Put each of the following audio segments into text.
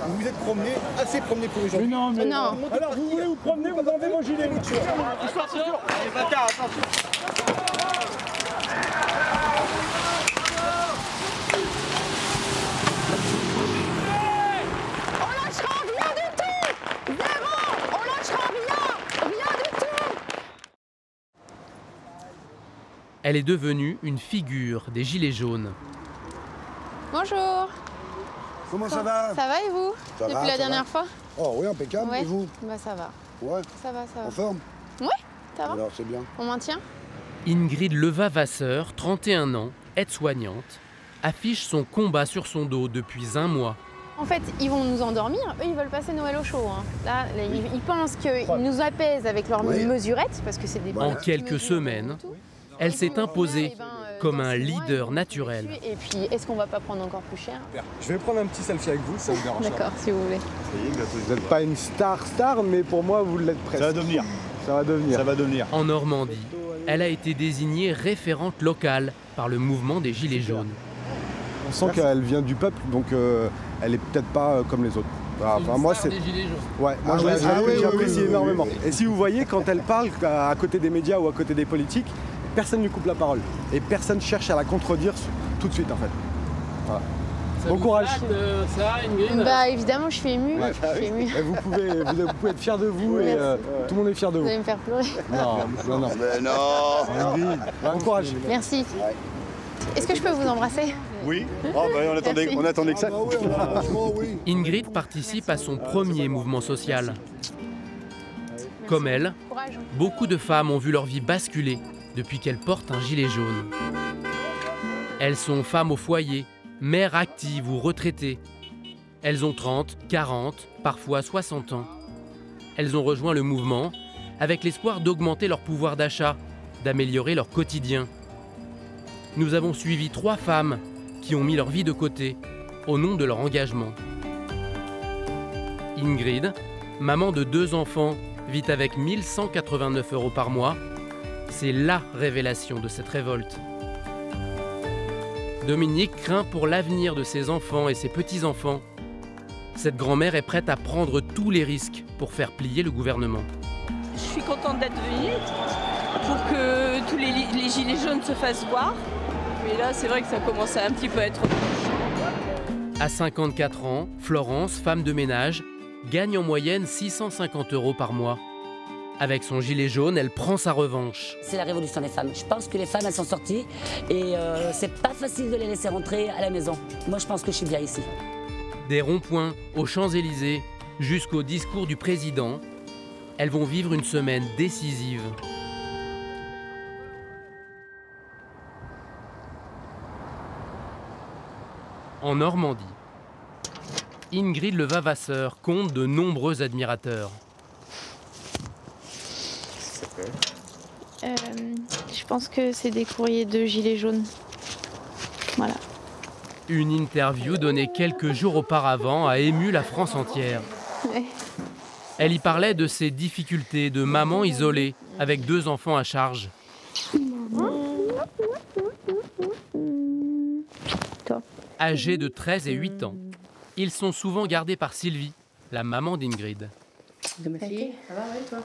vous vous êtes promené, assez promené pour les gens. Mais non, mais non. Alors vous voulez vous promener, vous enlevez mon gilet. Attention, les bâtards, attention. On lâchera rien du tout. Zéro. On lâchera rien. Rien du tout. Elle est devenue une figure des Gilets jaunes. Bonjour. Comment ça va? Ça va et vous? Ça Depuis va, la ça dernière va. fois? Oh oui, impeccable. Ouais. Et vous? Bah ça va. Ouais. Ça va, ça va. En forme? Ouais, ça va. Alors c'est bien. On maintient? Ingrid Leva-Vasseur, 31 ans, aide-soignante, affiche son combat sur son dos depuis un mois. En fait, ils vont nous endormir. Eux, ils veulent passer Noël au chaud. Hein. Là, ils pensent qu'ils nous apaisent avec leurs Oui. mesurettes, parce que c'est des... En quelques semaines, elle s'est imposée comme un leader naturel. Et puis, est-ce qu'on va pas prendre encore plus cher? Je vais prendre un petit selfie avec vous, ça vous dérange pas. D'accord, si vous voulez. Vous n'êtes pas une star, mais pour moi, vous l'êtes presque. Ça va devenir. Ça va devenir. Ça va devenir. En Normandie, elle a été désignée référente locale par le mouvement des Gilets jaunes. On sent qu'elle vient du peuple, donc elle est peut-être pas comme les autres. Voilà, enfin, moi, c'est. Ouais, moi, j'apprécie énormément. Et si vous voyez, quand elle parle à côté des médias ou à côté des politiques, personne ne lui coupe la parole. Et personne cherche à la contredire tout de suite, en fait. Voilà. Bon courage. Ça, Ingrid. Bah évidemment, je suis émue. Ouais, Je suis émue. Et vous pouvez être fiers de vous et tout le monde est fier de Vous vous. allez me faire pleurer. Non, non. Mais non. Ingrid, bon courage. Merci. Est-ce que je peux vous embrasser? Oui. Oh, bah, on attendait que ça. Ah bah oui, franchement, oui. Ingrid participe à son premier mouvement social. Comme elle, Courage. beaucoup de femmes ont vu leur vie basculer depuis qu'elles portent un gilet jaune. Elles sont femmes au foyer, mères actives ou retraitées. Elles ont 30, 40, parfois 60 ans. Elles ont rejoint le mouvement avec l'espoir d'augmenter leur pouvoir d'achat, d'améliorer leur quotidien. Nous avons suivi 3 femmes qui ont mis leur vie de côté au nom de leur engagement. Ingrid, maman de 2 enfants, vit avec 1 189 € par mois. C'est la révélation de cette révolte. Dominique craint pour l'avenir de ses enfants et ses petits-enfants. Cette grand-mère est prête à prendre tous les risques pour faire plier le gouvernement. Je suis contente d'être venue pour que tous les gilets jaunes se fassent voir. Mais là, c'est vrai que ça commence à un petit peu être... À 54 ans, Florence, femme de ménage, gagne en moyenne 650 € par mois. Avec son gilet jaune, elle prend sa revanche. C'est la révolution des femmes. Je pense que les femmes, elles sont sorties et c'est pas facile de les laisser rentrer à la maison. Moi, je pense que je suis bien ici. Des ronds-points aux Champs-Élysées jusqu'au discours du président, elles vont vivre une semaine décisive. En Normandie, Ingrid Leva-Vasseur compte de nombreux admirateurs. Je pense que c'est des courriers de gilets jaunes. Voilà. Une interview donnée quelques jours auparavant a ému la France entière. Ouais. Elle y parlait de ses difficultés de maman isolée avec 2 enfants à charge. Âgés de 13 et 8 ans, ils sont souvent gardés par Sylvie, la maman d'Ingrid. Ça va, ouais, toi?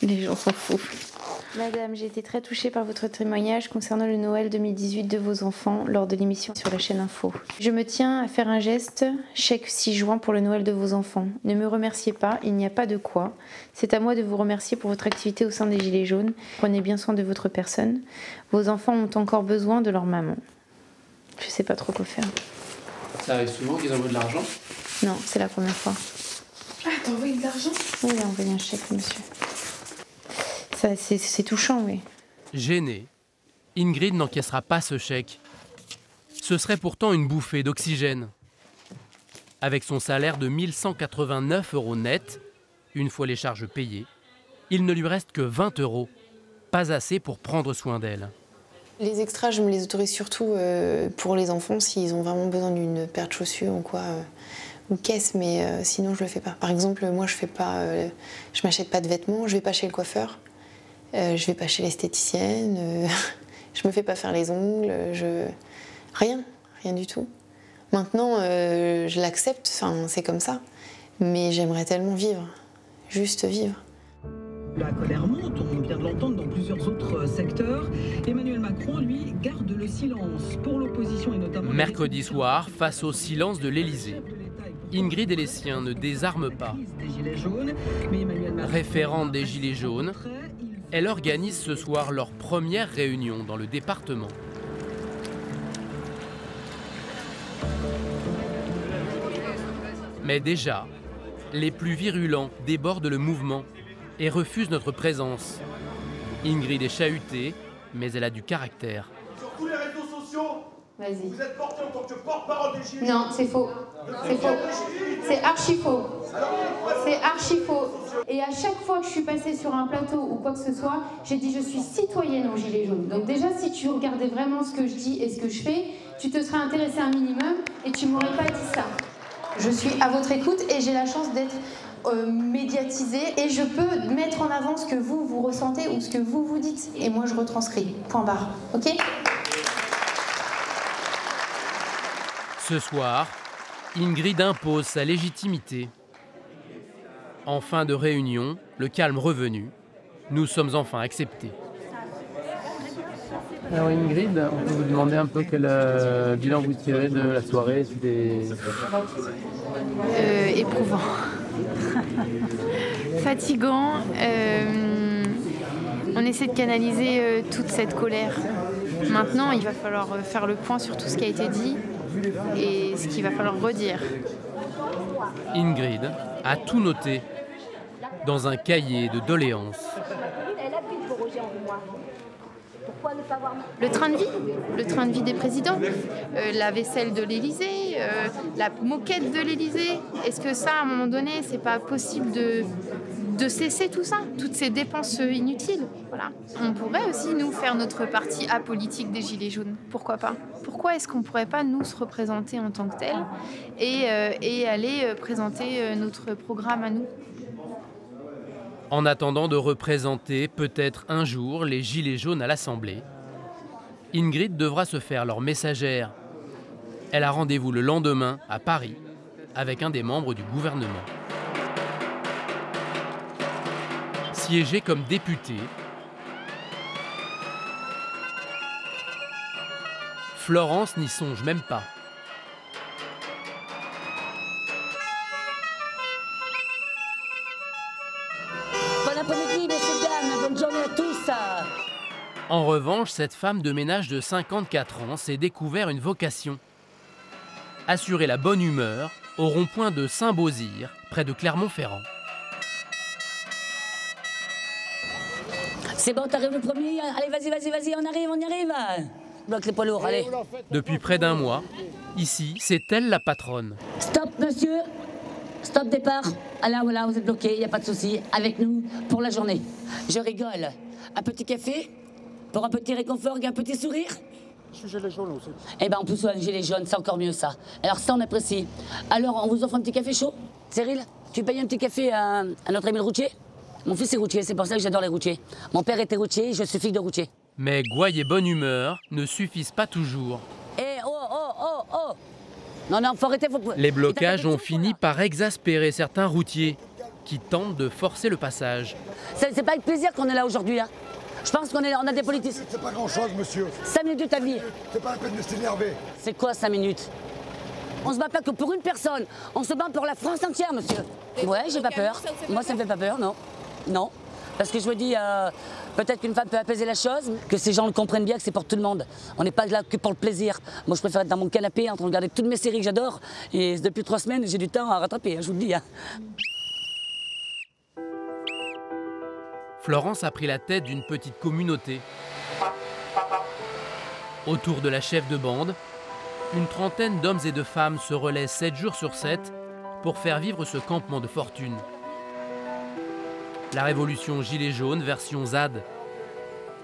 Les gens s'en foutent. Madame, j'ai été très touchée par votre témoignage concernant le Noël 2018 de vos enfants lors de l'émission sur la chaîne Info. Je me tiens à faire un geste, chèque 6 juin pour le Noël de vos enfants. Ne me remerciez pas, il n'y a pas de quoi. C'est à moi de vous remercier pour votre activité au sein des Gilets jaunes. Prenez bien soin de votre personne. Vos enfants ont encore besoin de leur maman. Je sais pas trop quoi faire. Ça arrive souvent qu'ils envoient de l'argent? Non, c'est la première fois. Ah, t'as envoyé de l'argent? Oui, il a envoyé un chèque, monsieur. C'est touchant, oui. Gênée, Ingrid n'encaissera pas ce chèque. Ce serait pourtant une bouffée d'oxygène. Avec son salaire de 1 189 € net, une fois les charges payées, il ne lui reste que 20 €, pas assez pour prendre soin d'elle. Les extras, je me les autorise surtout pour les enfants, s'ils ont vraiment besoin d'une paire de chaussures ou quoi, ou caisse, mais sinon je le fais pas. Par exemple, moi je m'achète pas de vêtements, je vais pas chez le coiffeur. Je vais pas chez l'esthéticienne, je me fais pas faire les ongles, rien du tout. Maintenant, je l'accepte, enfin, c'est comme ça. Mais j'aimerais tellement vivre, juste vivre. La colère monte, on vient de l'entendre dans plusieurs autres secteurs. Emmanuel Macron, lui, garde le silence pour l'opposition et notamment... Mercredi soir, face au silence de l'Élysée, Ingrid et les siens ne désarment pas. Référente des Gilets jaunes, elle organise ce soir leur première réunion dans le département. Mais déjà, les plus virulents débordent le mouvement et refusent notre présence. Ingrid est chahutée, mais elle a du caractère. Sur tous les réseaux sociaux, vas-y. Vous êtes porté en tant que porte-parole des Gilets. Non, c'est faux. C'est faux. C'est archi faux. C'est archi faux. Et à chaque fois que je suis passée sur un plateau ou quoi que ce soit, j'ai dit je suis citoyenne aux Gilets jaunes. Donc déjà, si tu regardais vraiment ce que je dis et ce que je fais, tu te serais intéressé un minimum et tu m'aurais pas dit ça. Je suis à votre écoute et j'ai la chance d'être médiatisée et je peux mettre en avant ce que vous ressentez ou ce que vous dites. Et moi, je retranscris. Point barre. Ok ? Ce soir, Ingrid impose sa légitimité. En fin de réunion, le calme revenu, nous sommes enfin acceptés. Alors Ingrid, on peut vous demander un peu quel bilan vous tirez de la soirée. Éprouvant. Fatigant. On essaie de canaliser toute cette colère. Maintenant, il va falloir faire le point sur tout ce qui a été dit et ce qu'il va falloir redire. Ingrid a tout noté dans un cahier de doléances. Le train de vie des présidents, la vaisselle de l'Élysée, la moquette de l'Élysée. Est-ce que ça, à un moment donné, c'est pas possible de cesser tout ça, toutes ces dépenses inutiles? Voilà. On pourrait aussi, nous, faire notre parti apolitique des Gilets jaunes. Pourquoi pas? Pourquoi est-ce qu'on pourrait pas, nous, se représenter en tant que tel et aller présenter notre programme à nous? En attendant de représenter peut-être un jour les Gilets jaunes à l'Assemblée, Ingrid devra se faire leur messagère. Elle a rendez-vous le lendemain à Paris avec un des membres du gouvernement. Siéger comme députée, Florence n'y songe même pas. Bon après-midi, messieurs, dames, bonne journée à tous. En revanche, cette femme de ménage de 54 ans s'est découvert une vocation. Assurer la bonne humeur au rond-point de Saint-Beauzire, près de Clermont-Ferrand. C'est bon, t'arrives le premier. Allez, vas-y, on y arrive. Bloque les poids lourds, allez. Depuis près d'un mois, ici, c'est elle la patronne. Stop, monsieur. Stop, départ. Alors voilà, vous êtes bloqué, il n'y a pas de souci. Avec nous pour la journée. Je rigole. Un petit café pour un petit réconfort et un petit sourire. Je suis gilet jaune aussi. Eh ben, en plus, un gilet jaune, c'est encore mieux ça. Alors ça, on apprécie. Alors, on vous offre un petit café chaud? Cyril, tu payes un petit café à notre ami le routier? Mon fils est routier, c'est pour ça que j'adore les routiers. Mon père était routier, je suis fille de routier. Mais gouaille et bonne humeur ne suffisent pas toujours. Eh, oh. Non, faut arrêter, faut... Les blocages ont fini par exaspérer certains routiers qui tentent de forcer le passage. C'est pas avec plaisir qu'on est là aujourd'hui, hein. Je pense qu'on a des politiciens. C'est pas grand-chose, monsieur. 5 minutes de ta vie. C'est pas la peine de s'énerver. C'est quoi 5 minutes? On se bat pas que pour une personne, on se bat pour la France entière, monsieur. Ouais, j'ai pas peur. Moi, ça me fait pas peur, non. Non. Parce que je me dis, peut-être qu'une femme peut apaiser la chose, que ces gens le comprennent bien, que c'est pour tout le monde. On n'est pas là que pour le plaisir. Moi, je préfère être dans mon canapé en train de regarder toutes mes séries que j'adore. Et depuis 3 semaines, j'ai du temps à rattraper, je vous le dis. Hein. Florence a pris la tête d'une petite communauté. Autour de la chef de bande, une trentaine d'hommes et de femmes se relaient 7 jours sur 7 pour faire vivre ce campement de fortune. La révolution Gilets jaunes version ZAD.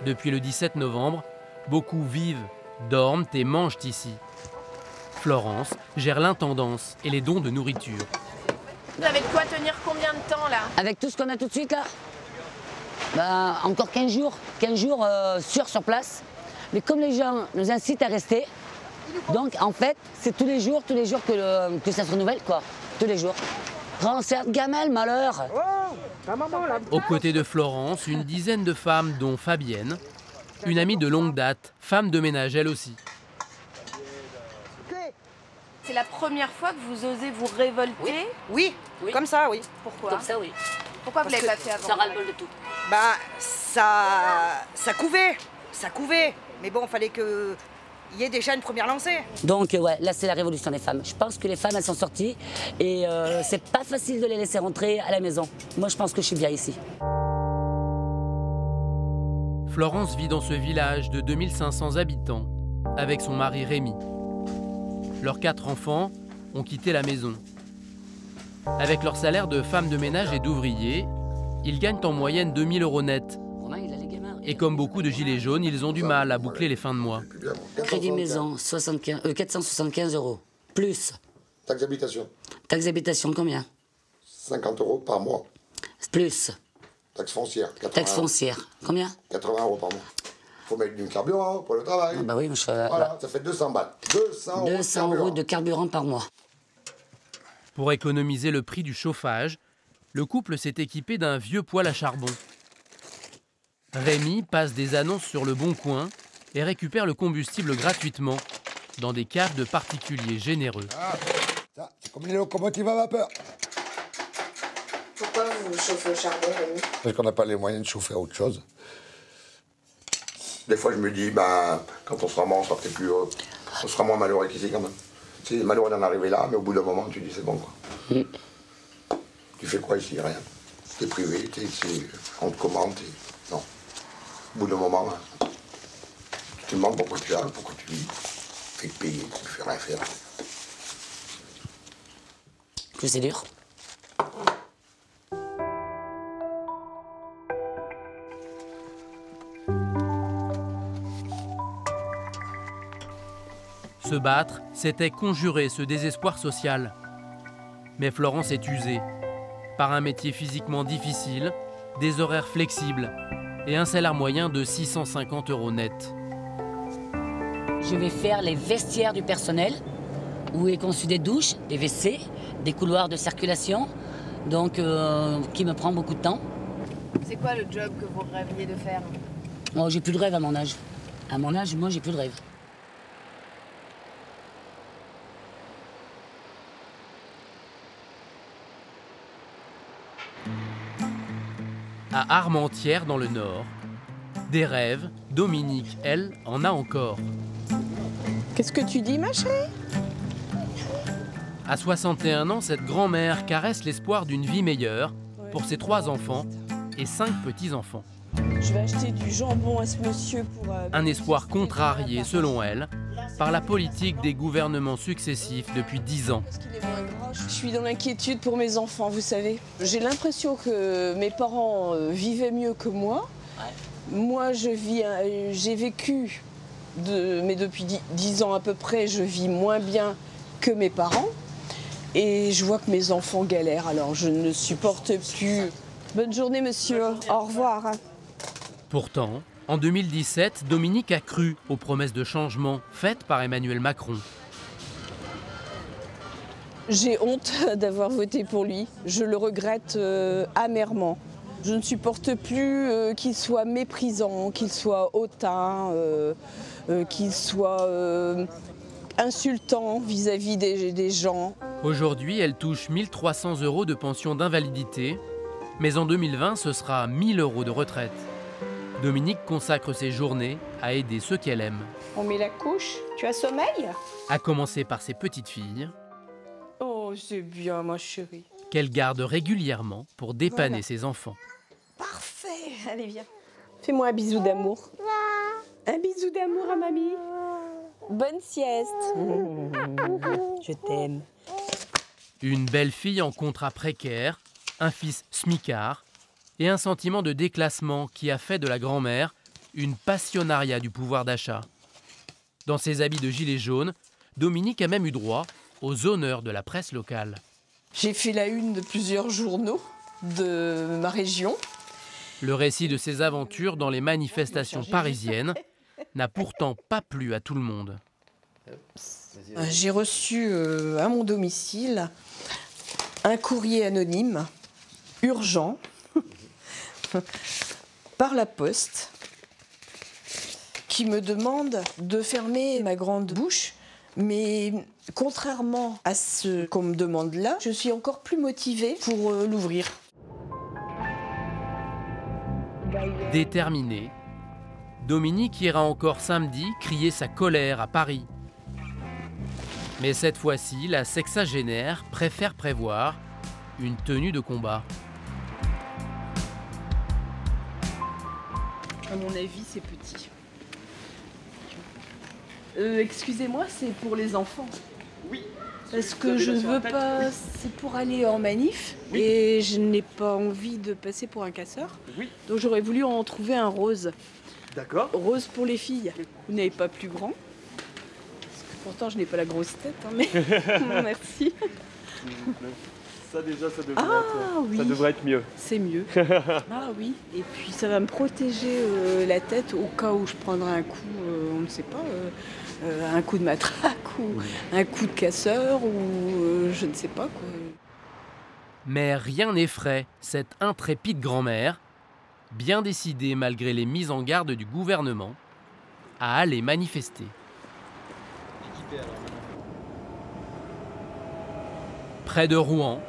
Depuis le 17 novembre, beaucoup vivent, dorment et mangent ici. Florence gère l'intendance et les dons de nourriture. Vous avez de quoi tenir combien de temps là? Avec tout ce qu'on a tout de suite là? Bah, encore 15 jours sûrs sur place. Mais comme les gens nous incitent à rester, donc en fait, c'est tous les jours que ça se renouvelle, quoi. Tous les jours. Prends cette gamelle, malheur. Aux côtés de Florence, une dizaine de femmes, dont Fabienne, une amie de longue date, femme de ménage elle aussi. C'est la première fois que vous osez vous révolter? Oui, comme ça, oui. Pourquoi? Comme ça, oui. Pourquoi vous ne l'avez pas fait avant? Ça ras-le-bol de tout. Bah, ça couvait. Mais bon, il fallait qu'il y ait déjà une première lancée. Donc, ouais, là, c'est la révolution des femmes. Je pense que les femmes, elles sont sorties et c'est pas facile de les laisser rentrer à la maison. Moi, je pense que je suis bien ici. Florence vit dans ce village de 2500 habitants avec son mari Rémi. Leurs 4 enfants ont quitté la maison. Avec leur salaire de femme de ménage et d'ouvrier, ils gagnent en moyenne 2000 € net. Et comme beaucoup de gilets jaunes, ils ont du mal à boucler les fins de mois. Crédit maison, 475 €. Plus. Taxe d'habitation. Taxe d'habitation, combien? 50 € par mois. Plus. Taxe foncière. 80 Taxe foncière, combien? 80 € par mois. Faut mettre du carburant pour le travail. Ah bah oui, voilà, ça fait 200 balles. 200 € de carburant par mois. Pour économiser le prix du chauffage, le couple s'est équipé d'un vieux poêle à charbon. Rémi passe des annonces sur le Bon Coin et récupère le combustible gratuitement dans des caves de particuliers généreux. Ça, c'est comme les locomotives à vapeur. Pourquoi vous chauffez au charbon, Rémi? Parce qu'on n'a pas les moyens de chauffer à autre chose. Des fois, je me dis, quand on sera mort, on sera peut-être plus heureux. On sera moins malheureux qu'ici, quand même. C'est malheureux d'en arriver là, mais au bout d'un moment, tu dis, c'est bon, quoi. Tu fais quoi ici? Rien. T'es privé, on te commande, non. Au bout d'un moment, tu te demandes pourquoi tu es là, pourquoi tu vis. Tu fais payer, tu fais rien faire. Que c'est dur. Se battre, c'était conjurer ce désespoir social. Mais Florence est usée par un métier physiquement difficile, des horaires flexibles et un salaire moyen de 650 € net. Je vais faire les vestiaires du personnel, où est conçu des douches, des WC, des couloirs de circulation, donc qui me prend beaucoup de temps. C'est quoi le job que vous rêviez de faire? Oh, j'ai plus de rêve à mon âge. À mon âge, moi, j'ai plus de rêve. À Armentières, dans le Nord, des rêves, Dominique, elle, en a encore. Qu'est-ce que tu dis, ma chérie? À 61 ans, cette grand-mère caresse l'espoir d'une vie meilleure pour ses 3 enfants et 5 petits-enfants. Je vais acheter du jambon à ce monsieur pour... Un espoir contrarié, selon elle, par la politique des gouvernements successifs depuis 10 ans. Je suis dans l'inquiétude pour mes enfants, vous savez. J'ai l'impression que mes parents vivaient mieux que moi. Moi, j'ai vécu, mais depuis 10 ans à peu près, je vis moins bien que mes parents. Et je vois que mes enfants galèrent, alors je ne supporte plus. Bonne journée, monsieur. Au revoir. Pourtant, en 2017, Dominique a cru aux promesses de changement faites par Emmanuel Macron. J'ai honte d'avoir voté pour lui. Je le regrette amèrement. Je ne supporte plus qu'il soit méprisant, qu'il soit hautain, qu'il soit insultant vis-à-vis des gens. Aujourd'hui, elle touche 1 300 € de pension d'invalidité, mais en 2020, ce sera 1 000 € de retraite. Dominique consacre ses journées à aider ceux qu'elle aime. On met la couche. Tu as sommeil? À commencer par ses petites filles. Oh, c'est bien, ma chérie. Qu'elle garde régulièrement pour dépanner ses enfants. Parfait. Allez, viens. Fais-moi un bisou d'amour. Un bisou d'amour à mamie. Bonne sieste. Je t'aime. Une belle fille en contrat précaire, un fils smicard et un sentiment de déclassement qui a fait de la grand-mère une passionnariat du pouvoir d'achat. Dans ses habits de gilet jaune, Dominique a même eu droit aux honneurs de la presse locale. J'ai fait la une de plusieurs journaux de ma région Le récit de ses aventures dans les manifestations parisiennes n'a pourtant pas plu à tout le monde. J'ai reçu à mon domicile un courrier anonyme, urgent, par la poste, qui me demande de fermer ma grande bouche. Mais contrairement à ce qu'on me demande là, je suis encore plus motivée pour l'ouvrir. Déterminée, Dominique ira encore samedi crier sa colère à Paris. Mais cette fois-ci, la sexagénaire préfère prévoir une tenue de combat. À mon avis, c'est petit. Excusez-moi, c'est pour les enfants. Oui. Parce que je ne veux pas, c'est pour aller en manif, oui. Et je n'ai pas envie de passer pour un casseur. Oui. Donc j'aurais voulu en trouver un rose. D'accord. Rose pour les filles. Vous n'avez pas plus grand. Parce que pourtant je n'ai pas la grosse tête, hein, mais merci. Ça déjà, ça devrait être mieux. C'est mieux. Ah oui. Et puis ça va me protéger la tête au cas où je prendrai un coup, on ne sait pas, un coup de matraque ou un coup de casseur ou je ne sais pas quoi. Mais rien n'effraie cette intrépide grand-mère, bien décidée malgré les mises en garde du gouvernement, à aller manifester. Près de Rouen,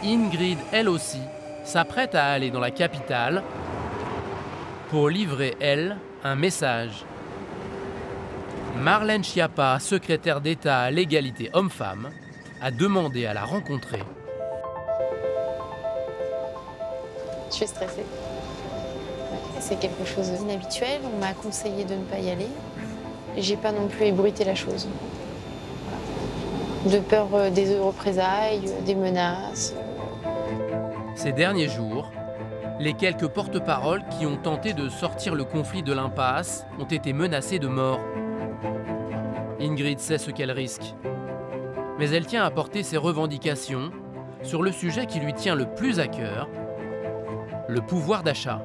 Ingrid, elle aussi, s'apprête à aller dans la capitale pour livrer, elle, un message. Marlène Schiappa, secrétaire d'État à l'égalité homme-femme, a demandé à la rencontrer. Je suis stressée. C'est quelque chose d'inhabituel, on m'a conseillé de ne pas y aller. J'ai pas non plus ébruité la chose. De peur des représailles, des menaces. Ces derniers jours, les quelques porte-paroles qui ont tenté de sortir le conflit de l'impasse ont été menacés de mort. Ingrid sait ce qu'elle risque. Mais elle tient à porter ses revendications sur le sujet qui lui tient le plus à cœur, le pouvoir d'achat.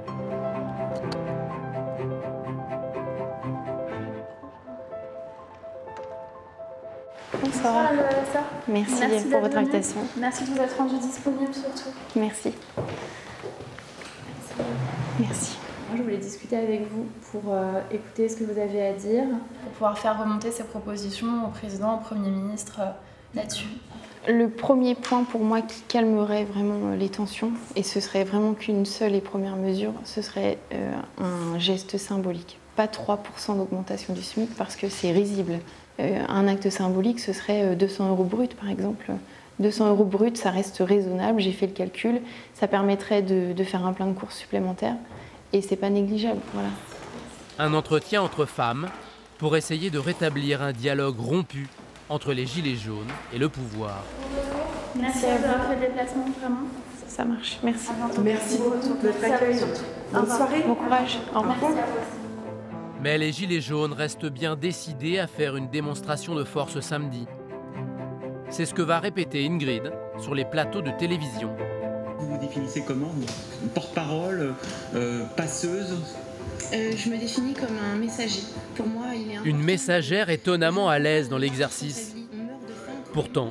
Bonsoir. Merci pour votre invitation. Merci de vous être rendu disponible surtout. Merci. Merci. Moi, je voulais discuter avec vous pour écouter ce que vous avez à dire, pour pouvoir faire remonter ces propositions au président, au Premier ministre là-dessus. Le premier point pour moi qui calmerait vraiment les tensions, et ce serait vraiment qu'une seule et première mesure, ce serait un geste symbolique. Pas 3% d'augmentation du SMIC parce que c'est risible. Un acte symbolique, ce serait 200 € brut par exemple. 200 € brut, ça reste raisonnable, j'ai fait le calcul. Ça permettrait de faire un plein de courses supplémentaires et c'est pas négligeable. Voilà. Un entretien entre femmes pour essayer de rétablir un dialogue rompu entre les gilets jaunes et le pouvoir. Merci d'avoir fait le déplacement, vraiment. Ça marche, merci. Merci beaucoup de votre accueil. Bonne soirée. Bon courage. Au revoir. Merci à vous aussi. Mais les gilets jaunes restent bien décidés à faire une démonstration de force samedi. C'est ce que va répéter Ingrid sur les plateaux de télévision. Vous vous définissez comment? Une porte-parole, passeuse? Je me définis comme un messager. Pour moi, il est Une messagère étonnamment à l'aise dans l'exercice. Pourtant,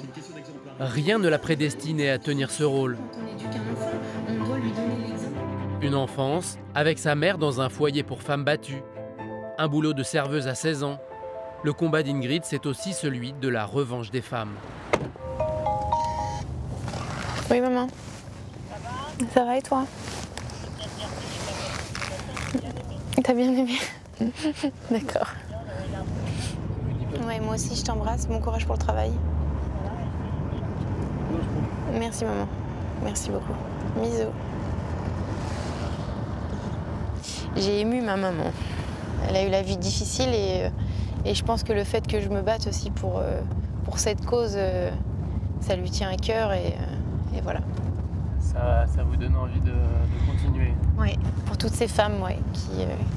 rien ne l'a prédestinée à tenir ce rôle. Une enfance avec sa mère dans un foyer pour femmes battues. Un boulot de serveuse à 16 ans. Le combat d'Ingrid, c'est aussi celui de la revanche des femmes. Oui, maman. Ça va et toi? T'as bien aimé? D'accord. Ouais, moi aussi, je t'embrasse. Bon courage pour le travail. Merci, maman. Merci beaucoup. Bisous. J'ai ému ma maman. Elle a eu la vie difficile et je pense que le fait que je me batte aussi pour cette cause, ça lui tient à cœur et voilà. Ça vous donne envie de continuer? Oui, pour toutes ces femmes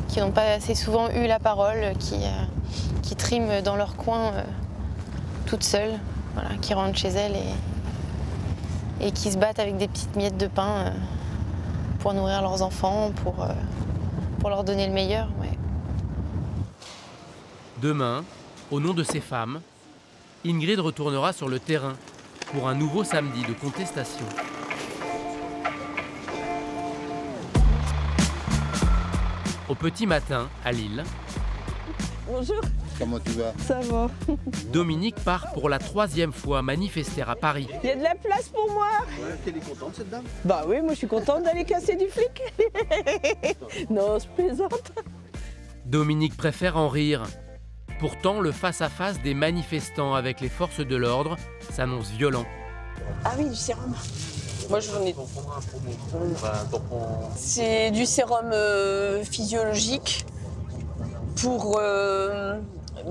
qui n'ont pas assez souvent eu la parole, qui triment dans leur coin toutes seules, voilà, qui rentrent chez elles et qui se battent avec des petites miettes de pain pour nourrir leurs enfants, pour leur donner le meilleur. Ouais. Demain, au nom de ces femmes, Ingrid retournera sur le terrain pour un nouveau samedi de contestation. Au petit matin, à Lille, Bonjour. Comment tu vas? Ça va. Dominique part pour la 3e fois manifester à Paris. Il y a de la place pour moi. Ouais, elle est contente cette dame? Bah oui, moi je suis contente d'aller casser du flic. Non, je plaisante. Dominique préfère en rire. Pourtant, le face-à-face des manifestants avec les forces de l'ordre s'annonce violent. Ah oui, du sérum. Moi j'en ai. C'est du sérum physiologique pour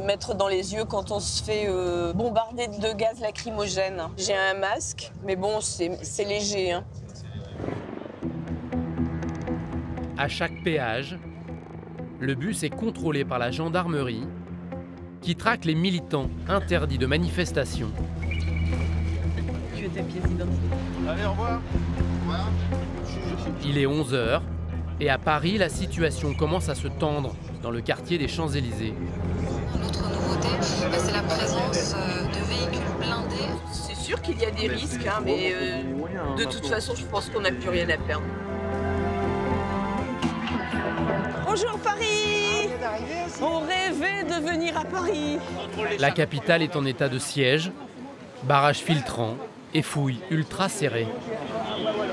mettre dans les yeux quand on se fait bombarder de gaz lacrymogène. J'ai un masque, mais bon, c'est léger. Hein. À chaque péage, le bus est contrôlé par la gendarmerie qui traque les militants interdits de manifestation. Tu veux ta pièce d'identité? Allez, au revoir. Il est 11h et à Paris, la situation commence à se tendre dans le quartier des Champs-Élysées. L'autre nouveauté, c'est la présence de véhicules blindés. C'est sûr qu'il y a des risques, hein, mais de toute façon, je pense qu'on n'a plus rien à perdre. Bonjour Paris! On rêvait de venir à Paris. La capitale est en état de siège, barrages filtrants et fouilles ultra serrées.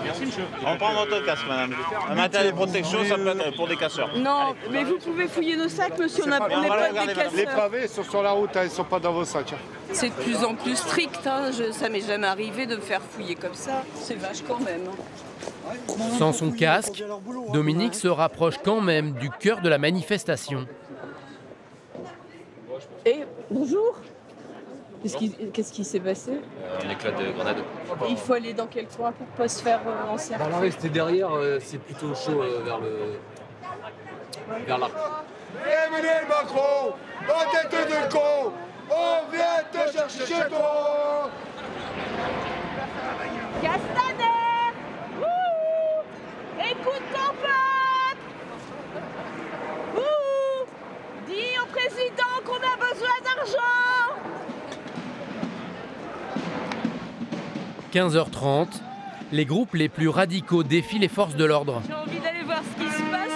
Merci monsieur. On prend votre casque madame. Un matériel de protection, ça peut être pour des casseurs. Non, mais vous pouvez fouiller nos sacs monsieur, on n'est pas des casseurs. Les pavés sont sur la route, ils ne sont pas dans vos sacs. C'est de plus en plus strict, hein. Ça m'est jamais arrivé de me faire fouiller comme ça. C'est vache quand même. Sans son casque, Dominique se rapproche quand même du cœur de la manifestation. Et bonjour. Qu'est-ce qui s'est passé? Un éclat de grenade. Il faut aller dans quel coin pour pas se faire encercler? Alors rester derrière, c'est plutôt chaud vers l'arc. Emmanuel Macron, en tête de con, on vient te chercher chez toi. Castaner, écoute ton peuple. Dis au président qu'on a besoin d'argent. 15h30, les groupes les plus radicaux défient les forces de l'ordre. J'ai envie d'aller voir ce qui se passe.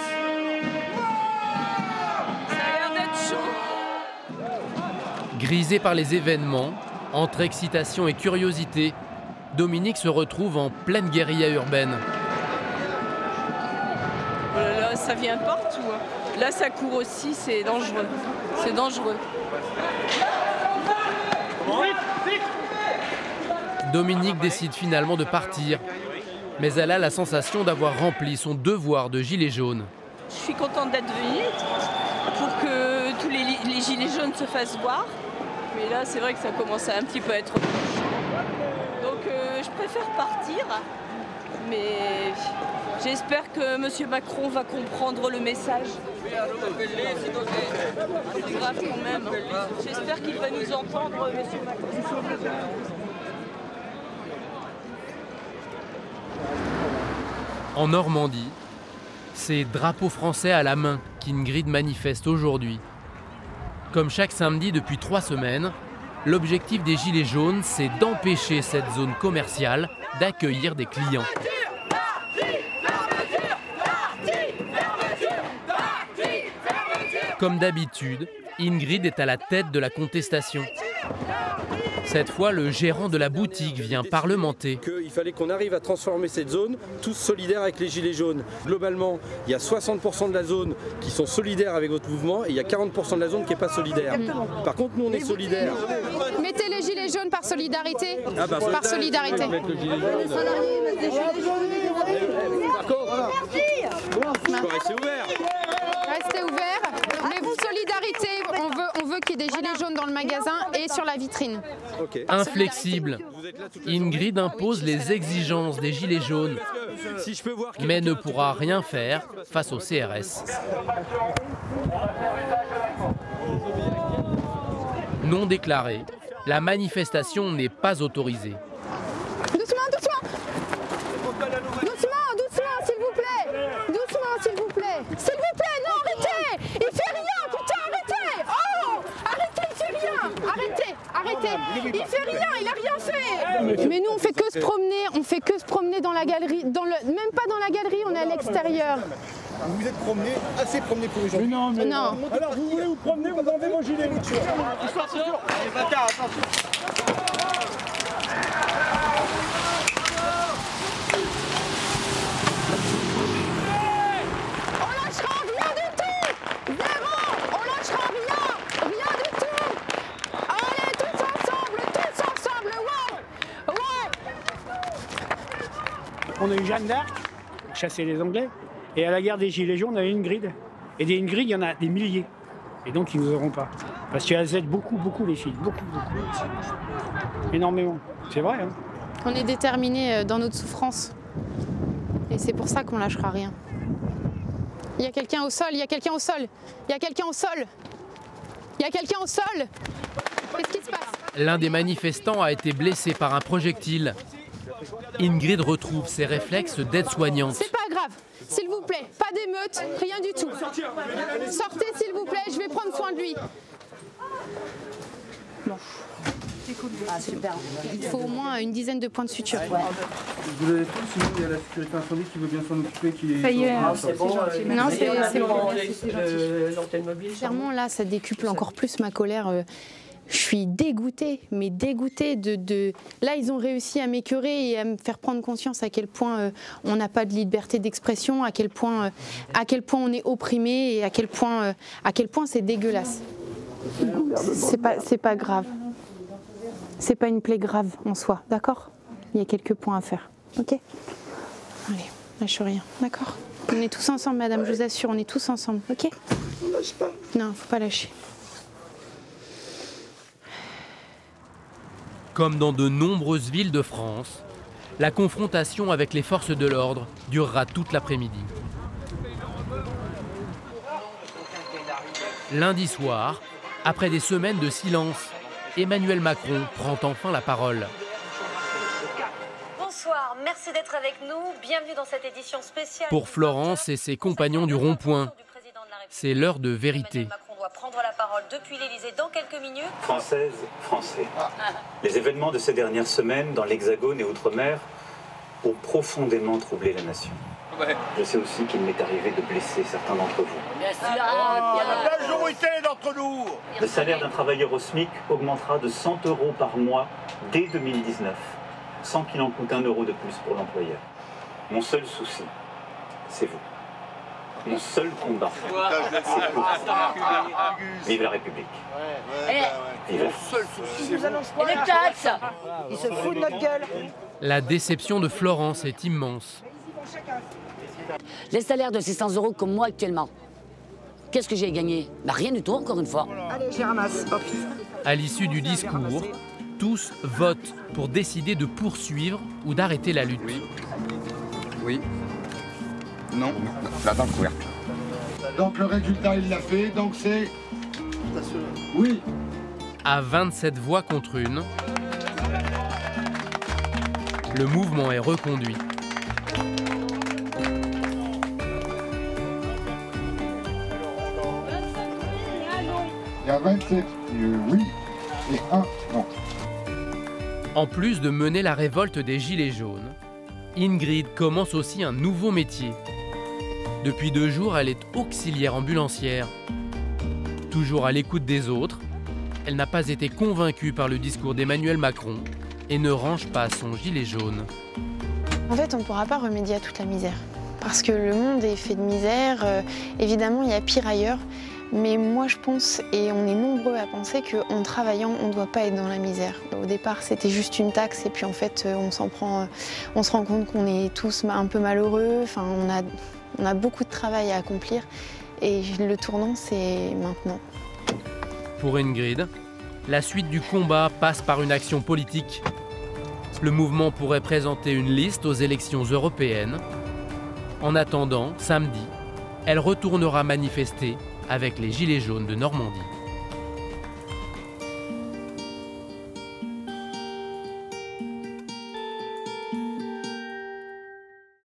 Ça a l'air d'être chaud. Grisé par les événements, entre excitation et curiosité, Dominique se retrouve en pleine guérilla urbaine. Oh là là, ça vient partout. Là, ça court aussi, c'est dangereux. C'est dangereux. Dominique décide finalement de partir, mais elle a la sensation d'avoir rempli son devoir de gilet jaune. Je suis contente d'être venue pour que tous les gilets jaunes se fassent voir. Mais là, c'est vrai que ça commence à un petit peu être... Donc je préfère partir, mais j'espère que M. Macron va comprendre le message. C'est grave quand même. J'espère qu'il va nous entendre, M. Macron. En Normandie, c'est drapeau français à la main qu'Ingrid manifeste aujourd'hui. Comme chaque samedi depuis 3 semaines, l'objectif des Gilets jaunes, c'est d'empêcher cette zone commerciale d'accueillir des clients. Comme d'habitude, Ingrid est à la tête de la contestation. Cette fois, le gérant de la boutique vient parlementer. Il fallait qu'on arrive à transformer cette zone, tous solidaires avec les Gilets jaunes. Globalement, il y a 60% de la zone qui sont solidaires avec votre mouvement et il y a 40% de la zone qui n'est pas solidaire. Par contre, nous, on est solidaires. Mettez les Gilets jaunes par solidarité. Ah bah, par solidarité. D'accord. Restez ouverts. Restez ouverts. Mais vous, solidarité, on veut qu'il y ait des Gilets jaunes dans le magasin et sur la vitrine. Okay. Inflexible, Ingrid impose les exigences des Gilets jaunes, mais ne pourra rien faire face au CRS. Non déclarée, la manifestation n'est pas autorisée. Doucement, doucement. Doucement, doucement, s'il vous plaît. se promener, on fait que se promener dans la galerie, même pas dans la galerie, on est à l'extérieur. Vous vous êtes promené, assez promené pour aujourd'hui. Non. Alors vous voulez vous promener, vous enlevez vos gilets. Allez, bâtard, attention. On a eu Jeanne d'Arc, chasser les Anglais, et à la guerre des Gilets jaunes, on avait Ingrid. Et des Ingrid, il y en a des milliers. Et donc, ils ne nous auront pas. Parce qu'elles aident beaucoup les filles. Beaucoup. Énormément. C'est vrai, hein. On est déterminés dans notre souffrance. Et c'est pour ça qu'on lâchera rien. Il y a quelqu'un au sol, il y a quelqu'un au sol, il y a quelqu'un au sol. Il y a quelqu'un au sol. Qu'est-ce qui se passe? L'un des manifestants a été blessé par un projectile. Ingrid retrouve ses réflexes d'aide-soignante. C'est pas grave, s'il vous plaît, pas d'émeute, rien du tout. Sortez s'il vous plaît, je vais prendre soin de lui. Bon. Ah, super. Il faut au moins une dizaine de points de suture. Vous avez tout, sinon il y a la sécurité incendie qui veut bien s'en occuper. Qui est... Ça y est, c'est bon. Non, c'est bon. L'antenne mobile. Clairement, là, ça décuple encore plus ma colère. Je suis dégoûtée, mais dégoûtée de... Là, ils ont réussi à m'écœurer et à me faire prendre conscience à quel point on n'a pas de liberté d'expression, à quel point on est opprimé et à quel point c'est dégueulasse. C'est pas grave. C'est pas une plaie grave en soi, d'accord? Il y a quelques points à faire, ok? Allez, lâche rien, d'accord? On est tous ensemble, madame, je vous assure, on est tous ensemble, ok? On lâche pas. Non, faut pas lâcher. Comme dans de nombreuses villes de France, la confrontation avec les forces de l'ordre durera toute l'après-midi. Lundi soir, après des semaines de silence, Emmanuel Macron prend enfin la parole. Bonsoir, merci d'être avec nous. Bienvenue dans cette édition spéciale. Pour Florence et ses compagnons du rond-point, c'est l'heure de vérité. Emmanuel Macron doit prendre la parole depuis l'Élysée dans quelques minutes. Françaises, Français. Les événements de ces dernières semaines dans l'Hexagone et Outre-mer ont profondément troublé la nation. Je sais aussi qu'il m'est arrivé de blesser certains d'entre vous. Bien sûr. La majorité d'entre nous. Le salaire d'un travailleur au SMIC augmentera de 100 € par mois dès 2019, sans qu'il en coûte un euro de plus pour l'employeur. Mon seul souci, c'est vous. Mon seul combat, c'est vous. Vive la République. Vive la France. Et les taxes. Ils se foutent de notre gueule. La déception de Florence est immense. Les salaires de 600 € comme moi actuellement, qu'est-ce que j'ai gagné? Bah, rien du tout, encore une fois. Allez, je les ramasse. Hop. À l'issue du discours, tous votent pour décider de poursuivre ou d'arrêter la lutte. Oui. Non. La banque ouverte. Donc le résultat, il l'a fait, donc c'est... Oui. À 27 voix contre une, le mouvement est reconduit. Il y a 27 oui et 1 non. En plus de mener la révolte des Gilets jaunes, Ingrid commence aussi un nouveau métier. Depuis 2 jours, elle est auxiliaire ambulancière. Toujours à l'écoute des autres, elle n'a pas été convaincue par le discours d'Emmanuel Macron et ne range pas son gilet jaune. En fait, on ne pourra pas remédier à toute la misère. Parce que le monde est fait de misère. Évidemment, il y a pire ailleurs. Mais moi, je pense, et on est nombreux à penser qu'en travaillant, on ne doit pas être dans la misère. Au départ, c'était juste une taxe, et puis en fait, on se rend compte qu'on est tous un peu malheureux. Enfin, on a beaucoup de travail à accomplir, et le tournant, c'est maintenant. Pour Ingrid, la suite du combat passe par une action politique. Le mouvement pourrait présenter une liste aux élections européennes. En attendant, samedi, elle retournera manifester avec les Gilets jaunes de Normandie.